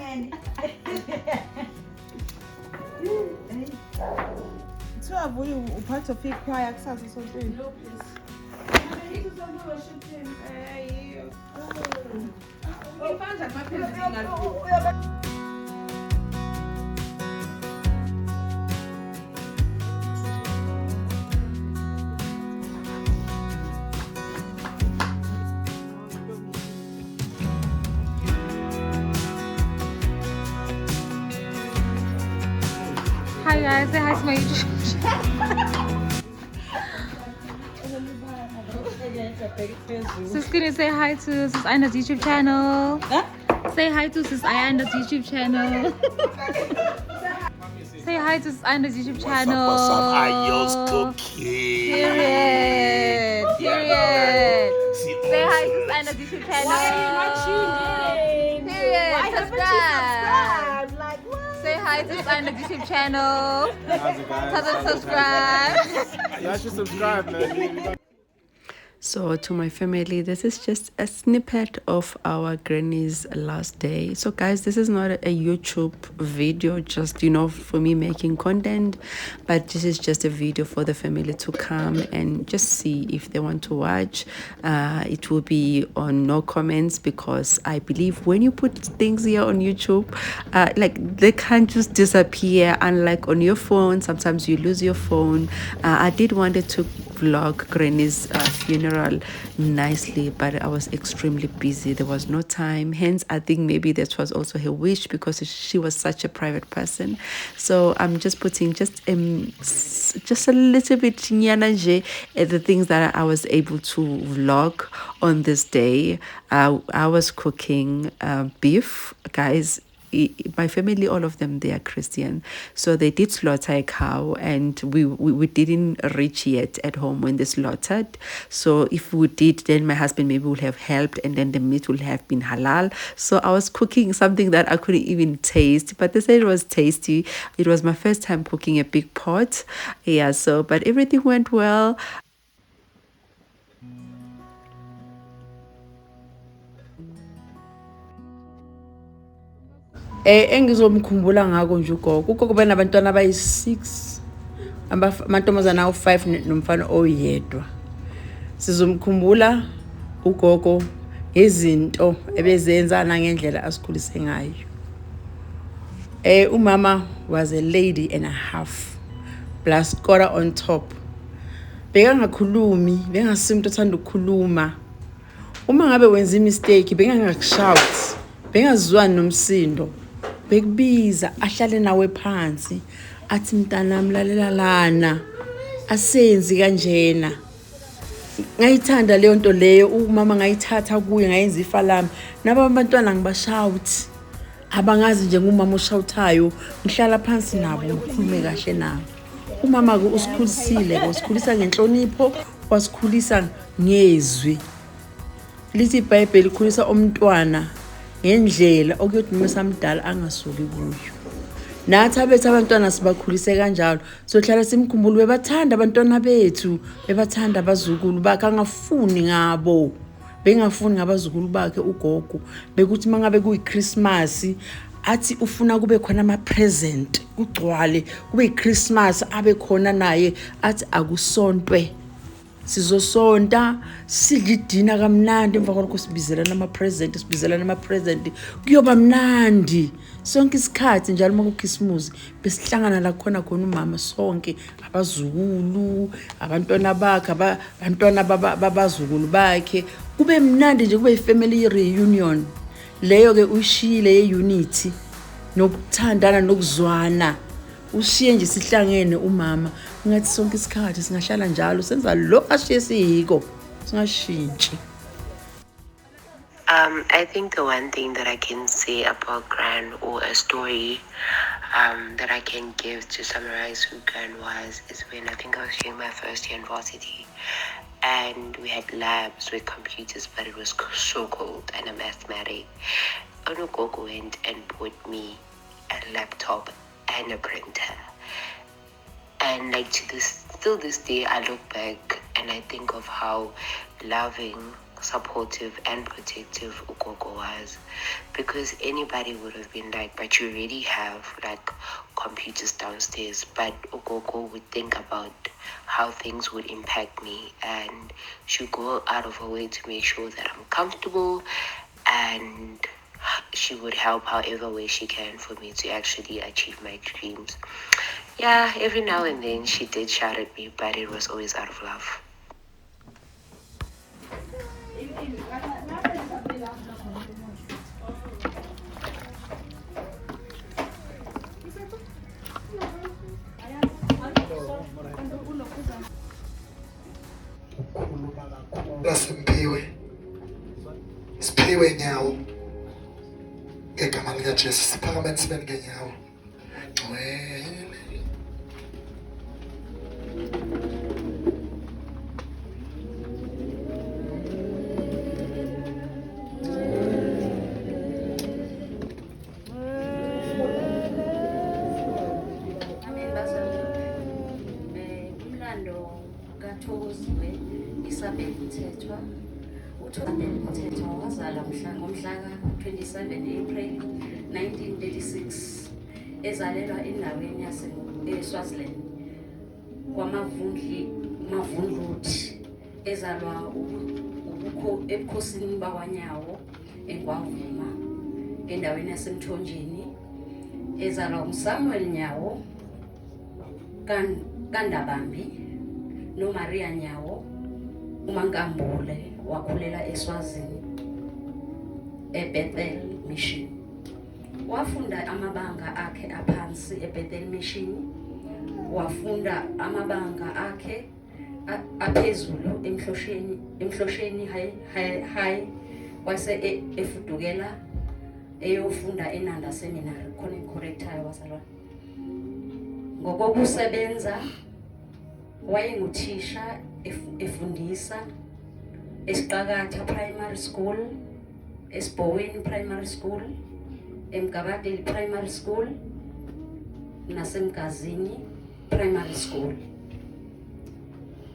So have you part of it choir kusasa sontweni? No, please. Hi guys, say hi to my YouTube channel. Sis, can you say hi to Sis Ayanda's YouTube channel? Huh? Say hi to Sis Ayanda's YouTube channel. Say hi to Sis Ayanda's YouTube channel. What's up? Ayos cooking. Period. Period. Say hi to Sis Ayanda's YouTube channel. Why are you not tuned in? Period. Why haven't you Subscribe. subscribed? Like what? Say hi to Sis Ayanda's YouTube channel. How's it, guys? Tell them to subscribe. Y'all should subscribe, man. So to my family, this is just a snippet of our granny's last day. So guys, this is not a YouTube video, just, you know, for me making content, but this is just a video for the family to come and just see if they want to watch. It will be on no comments, because I believe when you put things here on YouTube, like they can't just disappear, unlike on your phone. Sometimes you lose your phone. I did wanted to vlog granny's funeral nicely, but I was extremely busy. There was no time, hence I think maybe that was also her wish, because she was such a private person. So I'm just putting just a little bit nyana at the things that I was able to vlog on this day. I was cooking beef, guys. My family, all of them, they are Christian, so they did slaughter a cow, and we didn't reach yet at home when they slaughtered. So if we did, then my husband maybe would have helped, and then the meat would have been halal. So I was cooking something that I couldn't even taste, but they said it was tasty. It was my first time cooking a big pot. Yeah, so but everything went well. Engizomkhumbula ngako nje ugogo. Ugogo benabantwana abayi6, amantombazana awu5 nomfana oyedwa. Sizomkhumbula ugogo ngezinto ebezenza nangendlela asikhulise ngayo. Umama was a lady and a half, plus kora on top. Bekangakhulumi, bengasimntu othanda ukukhuluma. Uma ngabe wenza imistake, bengangakushout, bengazizwani nomsindo. Bekubiza ahlale nawe phansi, athi mntanami lalela lana, asenzi kanjena. Ngayithanda leyo nto leyo, umama ngayithatha kuye ngayenza ifa lami. Naba abantwana ngibashout, abangazi nje ngumama oshawuthayo, ngihlala phansi nabo ngikhulume kahle nabo. Umama ke usikhulisile, usikhulisa ngenhlonipho, wasikhulisa ngezwi. Lithi iBhayibheli likhulisa umntwana ngendlela okuyothi noma samdala angasuki kuyo. Nathi abethu abantwana sibakhulise kanjalo, sohlala simkhumbula bebathanda abantwana bethu, bebathanda abazukulu bakhe, angafuni ngabo. Bengafuni ngabazukulu bakhe ugogo. Bekuthi mangabe kuyiChristmas, athi ufuna kube khona ama present, kugcwale, kube yiChristmas abe khona naye, athi akusontwe. Sizosonta, sidla idina kamnandi, emva kwalokho sibizelana ama present, kuyoba mnandi. Sonke isikhathi njalo uma kuKhisimusi besihlangana la khona umama sonke, abazukulu, abantwana bakhe, abantwana babazukulu bakhe, kube mnandi nje, kube family reunion. Leyo ke ushile yeunity nokuthandana nokuzwana. Ushiye nje sihlangene umama, ngathi sonke isikhathi singahlala njalo senza lo ashiye siyiko, singashintshi. I think the one thing that I can say about Gran, or a story that I can give to summarize who Gran was, is when I think I was doing my first year in varsity, and we had labs with computers, but it was so cold and a mathematic. Onogogo went and bought me a laptop and a printer. And like still this day, I look back and I think of how loving supportive and protective Ugogo was, because anybody would have been like, but you already have like computers downstairs, but Ugogo would think about how things would impact me, and she'd go out of her way to make sure that I'm comfortable, and she would help however way she can for me to actually achieve my dreams. Yeah, every now and then she did shout at me, but it was always out of love. Siphiwe nyawo ngegama lika Jesu, siphakame sibene ngenyawo. Mthethwa wazalwa ngomhla ka-27 April 1936 ezalelwa endaweni yase-Swaziland kwaMavundluthi, ezalwa ebukhosini bakwaNyawo eNgwavuma endaweni yaseMthonjeni, ezalwa uSamuel Nyawo kaNdabambi noMaria Nyawo uMankambule. Wakhulela eSwazini eBethel Mission. Wafunda amabanga akhe aphansi eBethel Mission. Wafunda amabanga akhe aphezulu eMhlosheni High wase efudukela eyofunda eNanda Seminary khona incorrectayo wasalwa. Ngokokusebenza wayenguthisha efundisa Esiqakatha Primary School, Esiboweni Primary School, eMgabadeli Primary School, naseMgazini Primary School.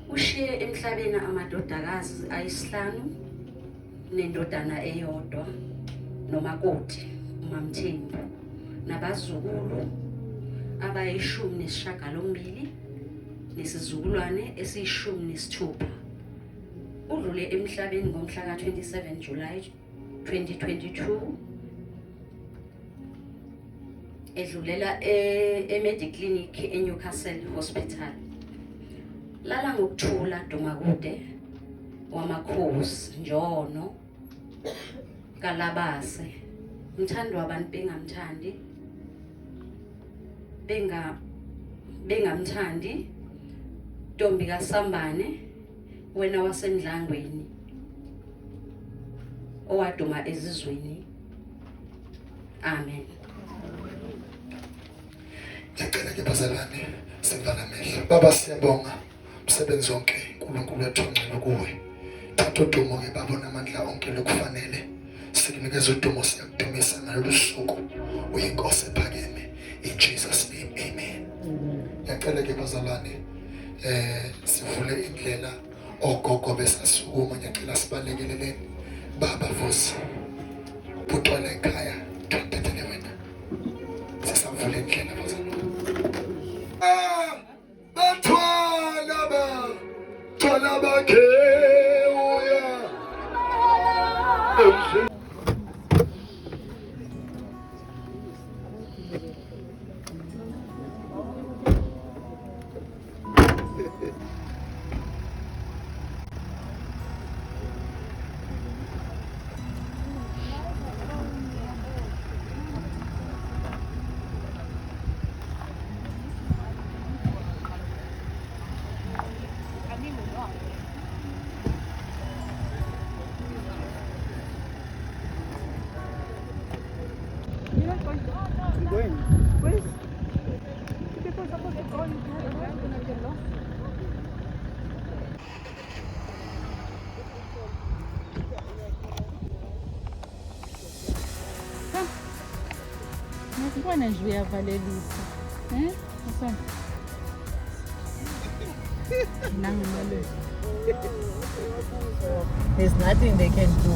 Ushiye emhlabeni amadodakazi ayisihlanu nendodana eyodwa nomakoti uMamthembu nabazukulu abayishumi nesizukulwane esiyishumi. Udlule emhlabeni ngomhla ka-27 July 2022 edlulela eMediclinic eNewcastle Hospital. Lala ngokuthula Dumakude wamakhosi Njono Kalabase, mthando wabantu bengamthandi Ntombi kaSambane wena wasendlangweni owaduma ezizweni. Amen. Ngicela ke bazalwane sivala amehlo. Baba siyabonga umsebenzi wonke uNkulunkulu wethu ongcwele kuwe. Thatha udumo ke Baba namandla onke lokufanele. Sikunikeza udumo, siyakudumisa ngalolu suku. Uyinkosi ephakeme. In Jesus name, amen. Ngicela ke bazalwane sivule indlela ogogo besasukuma. Ngicela sibalekeleleni Baba Vusi Butwala ekhaya thathele wena sisavule indlela bazalwane. Bathwala bakhe uya Mbona nje uyavalelisa Nangemali So there's nothing they can do.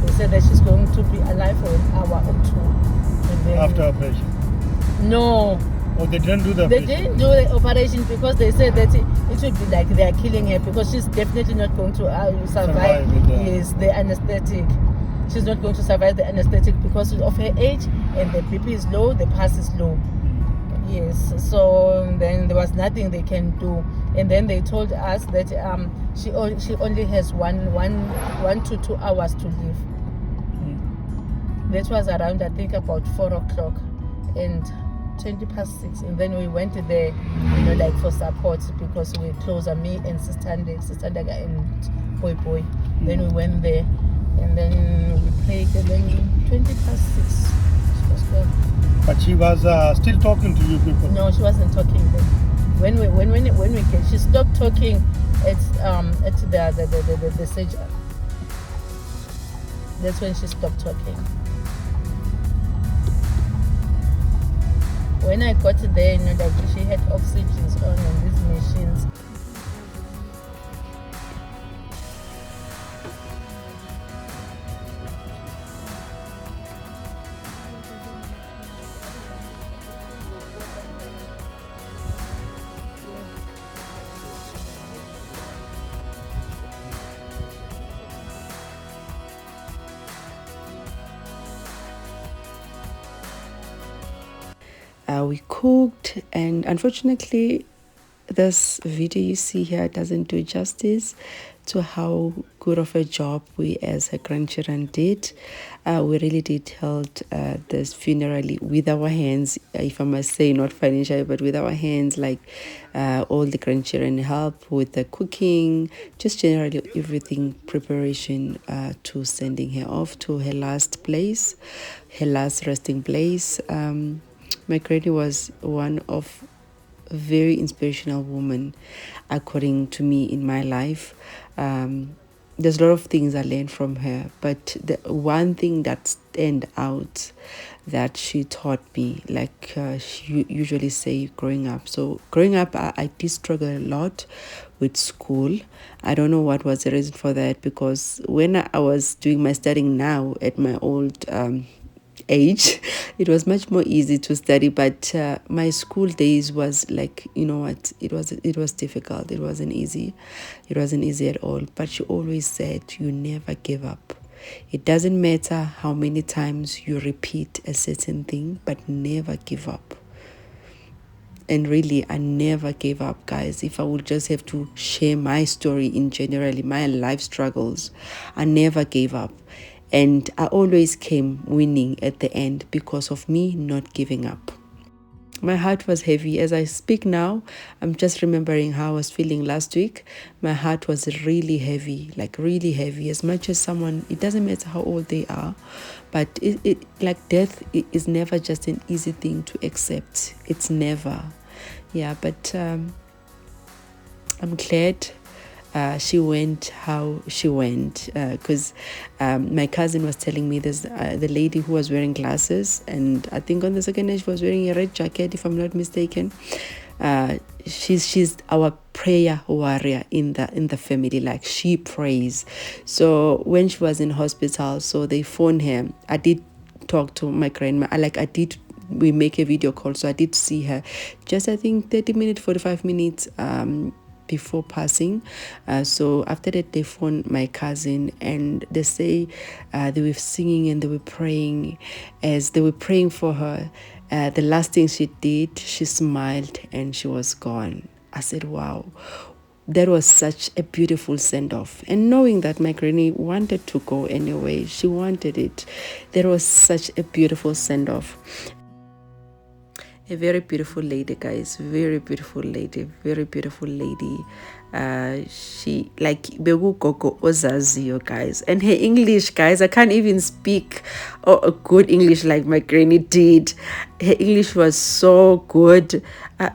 They said that she's going to be alive for an hour or two. And then, After operation. no, Oh, they didn't do the they operation. didn't do the operation because they said that it should be like they are killing her because she's definitely not going to survive. Survive with the- Yes, the anesthetic. She's not going to survive the anesthetic because of her age and the BP is low, the pulse is low. Yes, so then there was nothing they can do, and then they told us that she only has one to 2 hours to live. That was around, I think, about 4 o'clock and 6:20, and then we went there, like for support because we were closer, me and Sister Ndaga and Boy. Then we went there, and then we prayed, and then 6:20 she was gone. But she was still talking to you people. No, she wasn't talking then. When we came, she stopped talking at the surgery. That's when she stopped talking. When I got there, like she had oxygens on these machines. We cooked, and unfortunately this video you see here doesn't do justice to how good of a job we as her grandchildren did. We really did held this funeral with our hands, if I must say, not financially, but with our hands, like all the grandchildren help with the cooking, just generally everything, preparation to sending her off to her last place, her last resting place. My granny was one of a very inspirational woman, according to me, in my life. There's a lot of things I learned from her, but the one thing that stand out that she taught me, like she usually say growing up. So growing up, I did struggle a lot with school. I don't know what was the reason for that, because when I was doing my studying now at my old age, it was much more easy to study, but my school days was like, you know what, it was difficult. It wasn't easy at all. But she always said, you never give up. It doesn't matter how many times you repeat a certain thing, but never give up. And really, I never gave up, guys. If I would just have to share my story in generally, my life struggles, I never gave up. And I always came winning at the end because of me not giving up. My heart was heavy. As I speak now, I'm just remembering how I was feeling last week. My heart was really heavy, like really heavy. As much as someone, it doesn't matter how old they are, but it like death is never just an easy thing to accept. It's never. Yeah, but I'm glad she went how she went, because my cousin was telling me there's the lady who was wearing glasses, and I think on the second day she was wearing a red jacket, if I'm not mistaken. She's our prayer warrior in the family, like she prays. So when she was in hospital, so they phoned her. I did talk to my grandma. We make a video call, so I did see her just, I think, 30 minutes, 45 minutes before passing. So after that, they phoned my cousin, and they say they were singing and they were praying. As they were praying for her, the last thing she did, she smiled and she was gone. I said, wow, that was such a beautiful send-off. And knowing that my granny wanted to go anyway, she wanted it, that was such a beautiful send-off. A very beautiful lady, guys. Very beautiful lady. Very beautiful lady. She like Begu Koko Ozazio, guys. And her English, guys, I can't even speak a good English like my granny did. Her English was so good.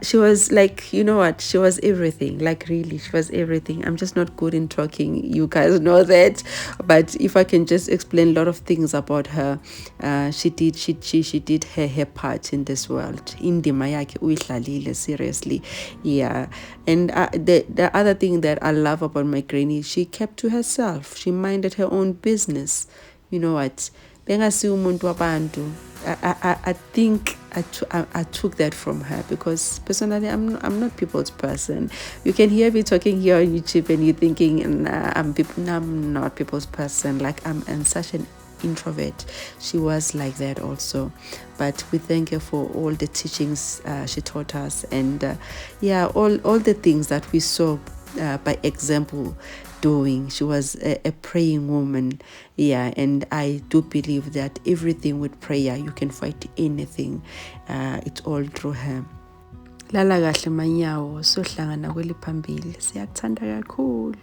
She was like, you know what? She was everything. Like really, she was everything. I'm just not good in talking. You guys know that. But if I can just explain a lot of things about her, she did her part in this world. Indima yakhe uyidlalile, seriously. Yeah. And the other another thing that I love about my granny, she kept to herself. She minded her own business. You know what? I think I took that from her, because personally I'm not people's person. You can hear me talking here on YouTube and you're thinking, I'm not people's person. Like I'm such an introvert. She was like that also, but we thank her for all the teachings she taught us, and all the things that we saw by example doing. She was a praying woman, and I do believe that everything with prayer you can fight anything. It's all through her. Lala kahle manyawo, sohlangana kweli phambili. Siyakuthanda kakhulu.